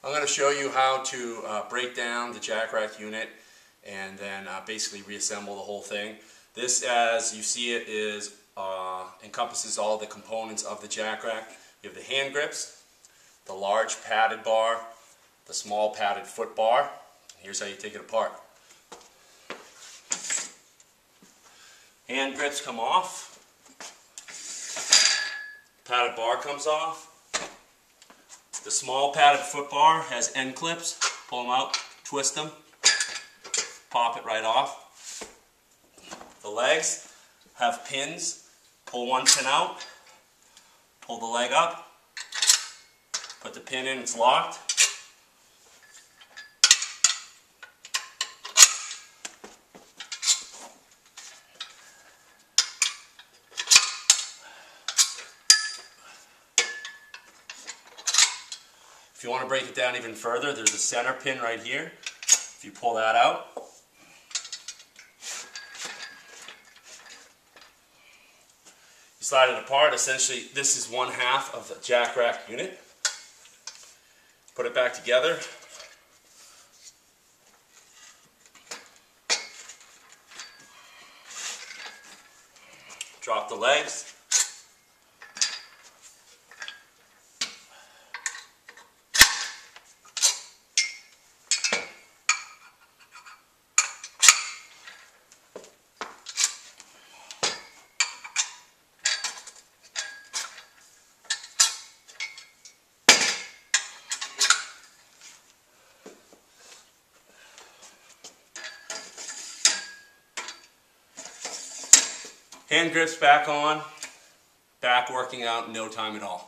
I'm going to show you how to break down the JACKRACK unit and then basically reassemble the whole thing. This, as you see it, is encompasses all the components of the JACKRACK. You have the hand grips, the large padded bar, the small padded foot bar. Here's how you take it apart. Hand grips come off. Padded bar comes off. The small padded foot bar has end clips. Pull them out, twist them, pop it right off. The legs have pins. Pull one pin out, pull the leg up, put the pin in, it's locked. If you want to break it down even further, there's a center pin right here. If you pull that out, you slide it apart. Essentially, this is one half of the JACKRACK unit. Put it back together. Drop the legs. Hand grips back on, back working out in no time at all.